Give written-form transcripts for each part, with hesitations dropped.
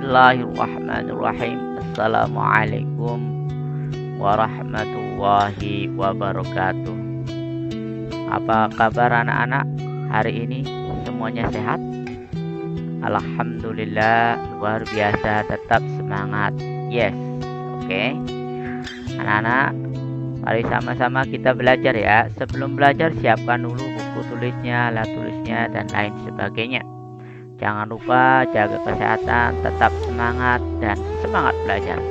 Bismillahirrahmanirrahim. Assalamualaikum warahmatullahi wabarakatuh. Apa kabar anak-anak hari ini? Semuanya sehat? Alhamdulillah, luar biasa, tetap semangat. Yes, oke. Anak-anak, mari sama-sama kita belajar ya. Sebelum belajar, siapkan dulu buku tulisnya, alat tulisnya, dan lain sebagainya. Jangan lupa jaga kesehatan, tetap semangat, dan semangat belajar.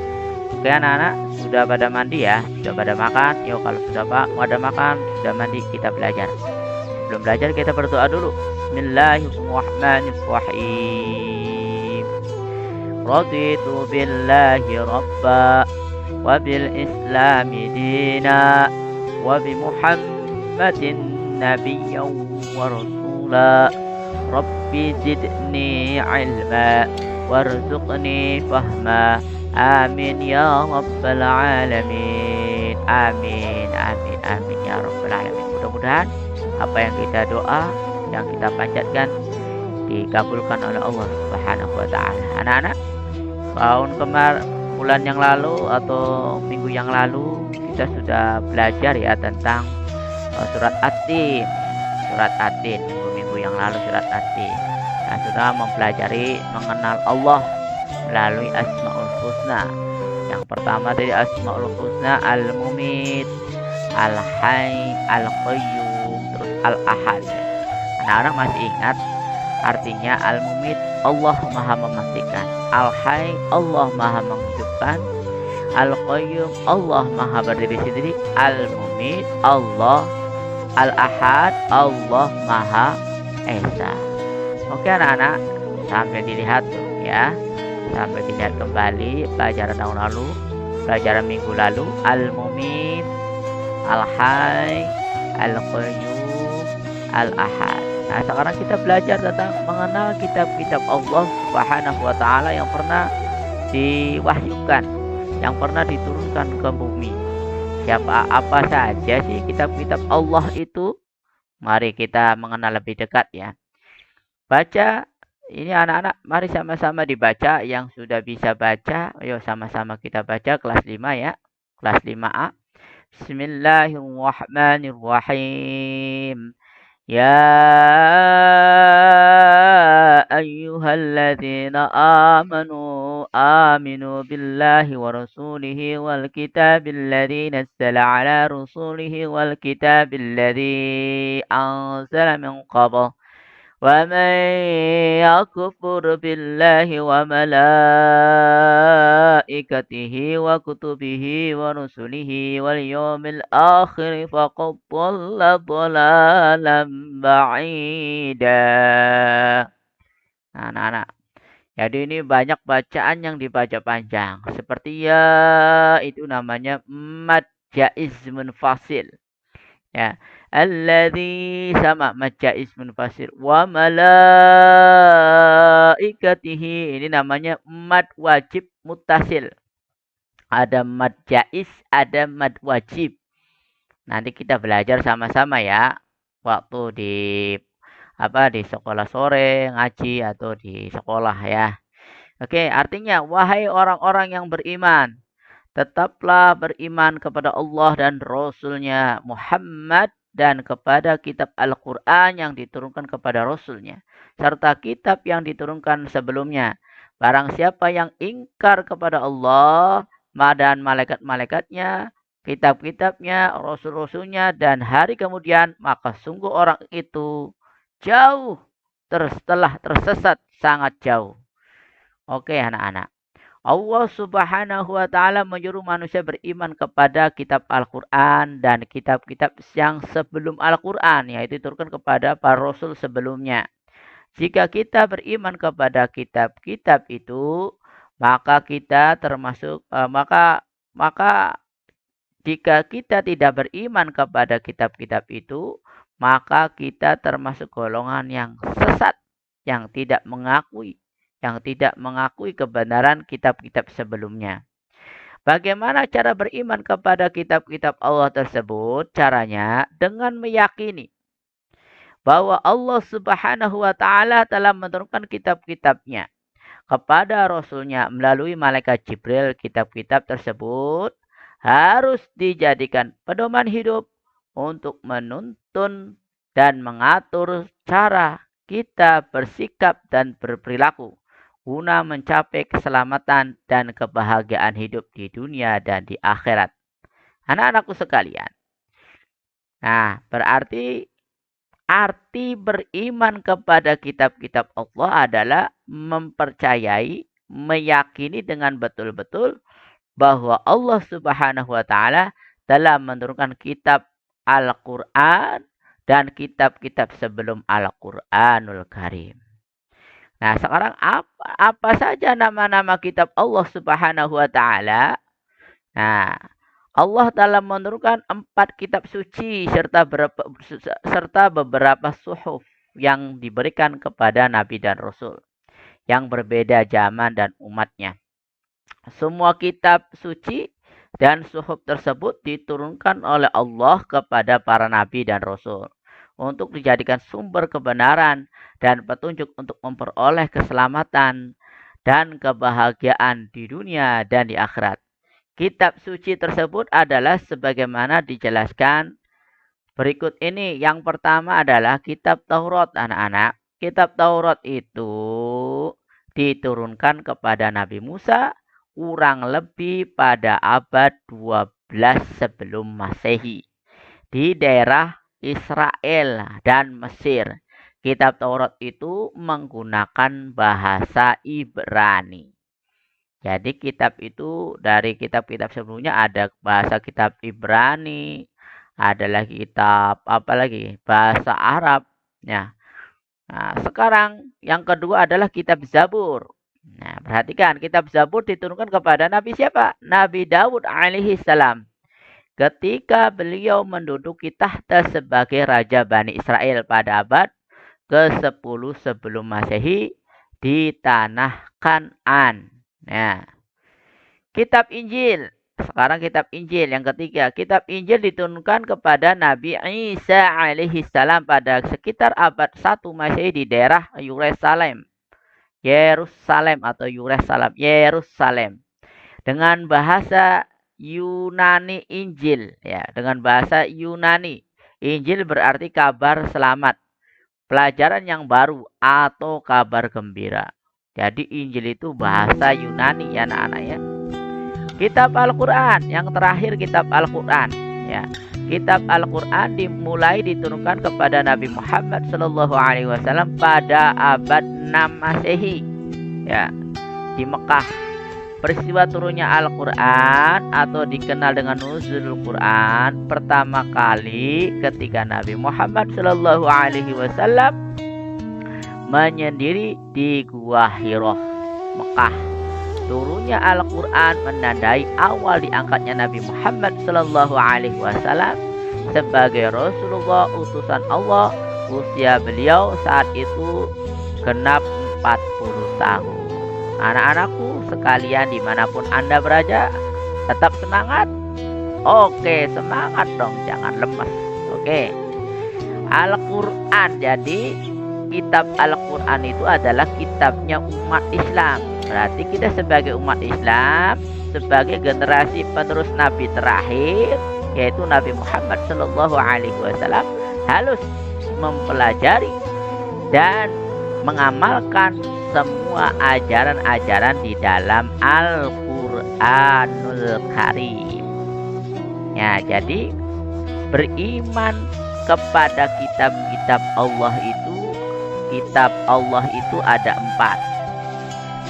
Oke anak-anak, sudah pada mandi ya? Sudah pada makan? Yuk kalau sudah pada makan, sudah mandi, kita belajar. Sebelum belajar kita berdoa dulu. Bismillahirrahmanirrahim. Raditu billahi rabba wa bil islami dina wa bi muhammadin nabiyyan wa rasula. Rabbi zidni ilma warzuqni fahma. Amin ya rabbal alamin. Amin, amin, amin ya rabbal alamin. Mudah-mudahan apa yang kita doa, yang kita panjatkan dikabulkan oleh Allah Subhanahu wa taala. Anak-anak, bulan yang lalu atau minggu yang lalu kita sudah belajar ya tentang surat At-Tin. Surat At-Tin minggu yang lalu surat At-Tin. Nah, sudah mempelajari mengenal Allah melalui Asmaul Husna. Yang pertama dari Asmaul Husna Al-Mumit, Al-Hayy, Al-Qayyum, terus Al-Ahad. Anak-anak masih ingat artinya? Al-Mumit, Allah Maha mematikan. Al-Hayy, Allah Maha menghidupkan. Al-Qayyum, Allah Maha berdiri sendiri. Al-Mumit, Allah. Al-Ahad, Allah Maha Esa. Oke anak-anak, sampai dilihat tuh ya. Sampai dilihat kembali pelajaran tahun lalu, pelajaran minggu lalu. Al-Mumit, Al-Hayy, Al-Qayyum, Al-Ahad. Nah, sekarang kita belajar tentang mengenal kitab-kitab Allah Subhanahu wa taala yang pernah diwahyukan, yang pernah diturunkan ke bumi. Apa saja sih kitab-kitab Allah itu? Mari kita mengenal lebih dekat ya. Baca ini anak-anak, mari sama-sama dibaca. Yang sudah bisa baca, ayo sama-sama kita baca kelas 5 ya. Kelas 5A. Bismillahirrahmanirrahim. Ya ayyuhalladzina aminu billahi wa rasulihi wal kitabil ladzi nazzala ala rasulihi wal kitabil ladzi anzala min qabl. ومن يكفر بالله وملائكته وكتبه ورسله واليوم الآخر فقد ضل ضلالا بعيدا. Nah, anak-anak, jadi ini banyak bacaan yang dibaca panjang. Seperti ya, itu namanya mad jaiz munfasil. Ya, alladzi sama mad jaiz munfasil. Wa malaikatihi, ini namanya mad wajib muttasil. Ada mad jaiz, ada mad wajib. Nanti kita belajar sama-sama ya. Waktu di sekolah sore ngaji atau di sekolah ya. Oke, artinya wahai orang-orang yang beriman, tetaplah beriman kepada Allah dan Rasul-Nya Muhammad dan kepada kitab Al-Quran yang diturunkan kepada Rasul-Nya, serta kitab yang diturunkan sebelumnya. Barang siapa yang ingkar kepada Allah dan malaikat-malaikatnya, kitab-kitabnya, Rasul-Rasulnya, dan hari kemudian, maka sungguh orang itu jauh telah tersesat sangat jauh. Oke anak-anak. Allah Subhanahu wa taala menyuruh manusia beriman kepada kitab Al-Qur'an dan kitab-kitab yang sebelum Al-Qur'an, yaitu diturunkan kepada para rasul sebelumnya. Jika kita beriman kepada kitab-kitab itu, maka kita termasuk maka jika kita tidak beriman kepada kitab-kitab itu, maka kita termasuk golongan yang sesat, yang tidak mengakui kebenaran kitab-kitab sebelumnya. Bagaimana cara beriman kepada kitab-kitab Allah tersebut? Caranya dengan meyakini bahwa Allah Subhanahu wa taala telah menurunkan kitab-kitabnya. kepada Rasulnya melalui malaikat Jibril, kitab-kitab tersebut harus dijadikan pedoman hidup untuk menuntun dan mengatur cara kita bersikap dan berperilaku guna mencapai keselamatan dan kebahagiaan hidup di dunia dan di akhirat. Anak-anakku sekalian. Nah, berarti arti beriman kepada kitab-kitab Allah adalah mempercayai, meyakini dengan betul-betul bahwa Allah Subhanahu wa taala telah menurunkan kitab Al-Qur'an dan kitab-kitab sebelum Al-Qur'anul Karim. Nah, sekarang apa saja nama-nama kitab Allah Subhanahu wa taala? Nah, Allah telah menurunkan 4 kitab suci serta beberapa suhuf yang diberikan kepada Nabi dan Rasul yang berbeda zaman dan umatnya. Semua kitab suci dan suhuf tersebut diturunkan oleh Allah kepada para nabi dan rasul untuk dijadikan sumber kebenaran dan petunjuk untuk memperoleh keselamatan dan kebahagiaan di dunia dan di akhirat. Kitab suci tersebut adalah sebagaimana dijelaskan berikut ini. Yang pertama adalah kitab Taurat, anak-anak. Kitab Taurat itu diturunkan kepada Nabi Musa kurang lebih pada abad 12 sebelum Masehi di daerah Israel dan Mesir. Kitab Taurat itu menggunakan bahasa Ibrani. Jadi kitab itu dari kitab-kitab sebelumnya ada bahasa kitab Ibrani, ada lagi kitab apa lagi? Bahasa Arab. Nah, sekarang yang kedua adalah kitab Zabur. Nah, perhatikan, kitab Zabur diturunkan kepada Nabi siapa? Nabi Daud alaihi salam. Ketika beliau menduduki tahta sebagai Raja Bani Israel pada abad ke-10 sebelum Masehi di tanah Kan'an. Nah, kitab Injil. Sekarang kitab Injil yang ketiga. Kitab Injil diturunkan kepada Nabi Isa alaihi salam pada sekitar abad 1 Masehi di daerah Yerusalem atau Yerusalem dengan bahasa Yunani Injil, ya, dengan bahasa Yunani. Injil berarti kabar selamat, pelajaran yang baru atau kabar gembira. Jadi Injil itu bahasa Yunani ya anak-anak ya. Kitab Al-Qur'an yang terakhir, kitab Al-Qur'an ya. Kitab Al-Qur'an dimulai diturunkan kepada Nabi Muhammad SAW pada abad 6 Masehi ya, di Mekah. Peristiwa turunnya Al-Qur'an atau dikenal dengan Nuzulul Qur'an pertama kali ketika Nabi Muhammad SAW menyendiri di Gua Hira, Mekah. Turunnya Al-Qur'an menandai awal diangkatnya Nabi Muhammad SAW sebagai Rasulullah utusan Allah. Usia beliau saat itu genap 40 tahun. Anak-anakku sekalian dimanapun Anda berada, tetap semangat. Oke, semangat dong, jangan lemas. Oke, Al-Qur'an. Jadi kitab Al-Qur'an itu adalah kitabnya umat Islam. Berarti kita sebagai umat Islam, sebagai generasi penerus Nabi terakhir, yaitu Nabi Muhammad SAW, harus mempelajari dan mengamalkan semua ajaran-ajaran di dalam Al-Qur'anul Karim. Ya, jadi beriman kepada kitab-kitab Allah itu ada 4.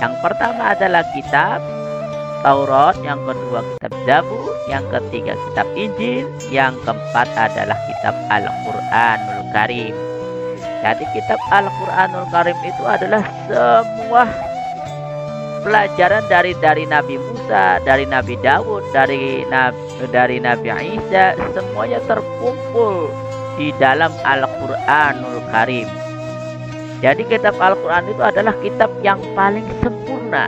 Yang pertama adalah kitab Taurat, yang kedua kitab Zabur, yang ketiga kitab Injil, yang keempat adalah kitab Al-Qur'anul Karim. Jadi kitab Al-Qur'anul Karim itu adalah semua pelajaran dari Nabi Musa, dari Nabi Daud, dari Nabi Isa, semuanya terkumpul di dalam Al-Qur'anul Karim. Jadi kitab Al-Qur'an itu adalah kitab yang paling sempurna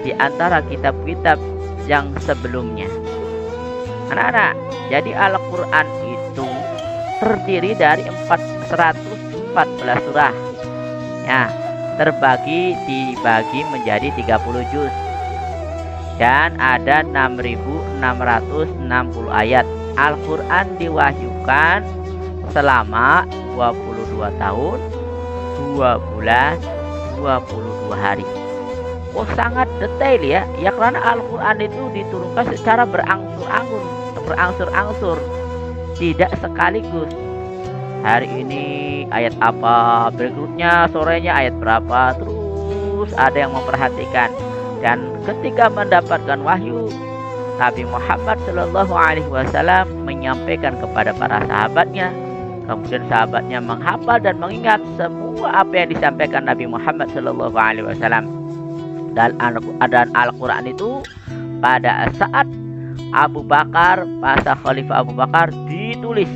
di antara kitab-kitab yang sebelumnya. Anak-anak, jadi Al-Qur'an itu terdiri dari 114 surah. Ya, dibagi menjadi 30 juz dan ada 6.660 ayat. Al-Quran diwahyukan selama 22 tahun, 2 bulan, 22 hari. Oh, sangat detail ya. Ya, karena Al-Quran itu diturunkan secara berangsur-angsur, tidak sekaligus. Hari ini ayat apa, berikutnya sorenya ayat berapa, terus ada yang memperhatikan. Dan ketika mendapatkan wahyu, Nabi Muhammad Shallallahu Alaihi Wasallam menyampaikan kepada para sahabatnya. Kemudian sahabatnya menghafal dan mengingat semua apa yang disampaikan Nabi Muhammad Shallallahu Alaihi Wasallam. Dan Al-Quran itu pada saat Abu Bakar, masa Khalifah Abu Bakar, ditulis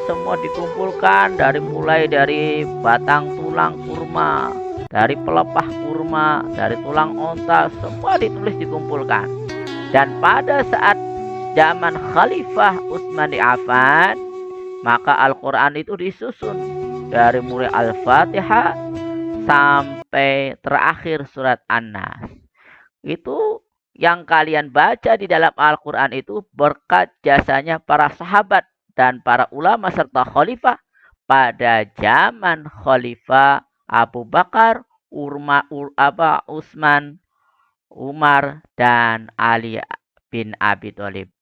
semua, dikumpulkan mulai dari batang tulang kurma, dari pelepah kurma, dari tulang onta, semua dikumpulkan. Dan pada saat zaman Khalifah Utsman bin Affan, maka Al-Quran itu disusun dari mulai Al-Fatihah sampai terakhir surat An-Nas. Itu yang kalian baca di dalam Al-Quran itu berkat jasanya para sahabat dan para ulama serta khalifah pada zaman Khalifah Abu Bakar, Utsman, Umar, dan Ali bin Abi Thalib.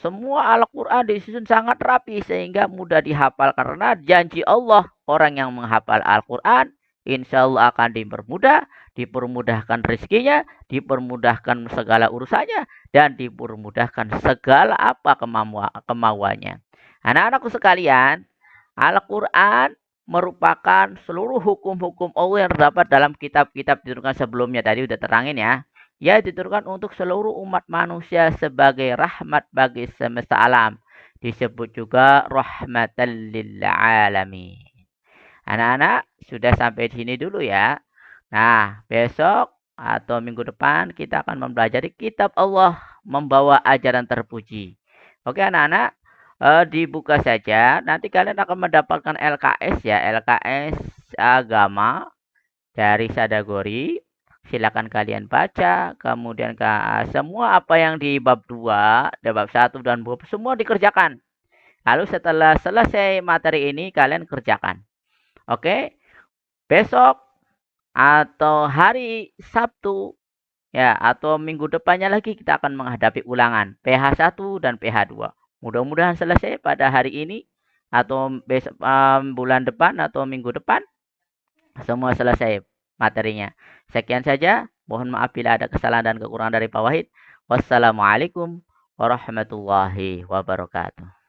Semua Al-Quran disusun sangat rapi sehingga mudah dihafal, karena janji Allah, orang yang menghafal Al-Quran insya Allah akan dipermudahkan rezekinya, dipermudahkan segala urusannya, dan dipermudahkan segala apa kemauannya. Anak-anakku sekalian, Al-Quran merupakan seluruh hukum-hukum Allah yang terdapat dalam kitab-kitab diturunkan sebelumnya. Tadi udah terangin ya. Ya, diturunkan untuk seluruh umat manusia sebagai rahmat bagi semesta alam. Disebut juga rahmatan lil alamin. Anak-anak, sudah sampai di sini dulu ya. Nah, besok atau minggu depan kita akan mempelajari kitab Allah membawa ajaran terpuji. Oke anak-anak, dibuka saja. Nanti kalian akan mendapatkan LKS ya, LKS agama dari Sadagori. Silakan kalian baca. Kemudian semua apa yang di bab 2, bab 1 dan bab semua dikerjakan. Lalu setelah selesai materi ini kalian kerjakan. Oke, besok atau hari Sabtu ya, atau minggu depannya lagi kita akan menghadapi ulangan PH1 dan PH2. Mudah-mudahan selesai pada hari ini atau besok, bulan depan atau minggu depan semua selesai materinya. Sekian saja. Mohon maaf bila ada kesalahan dan kekurangan dari Pak Wahid. Wassalamualaikum warahmatullahi wabarakatuh.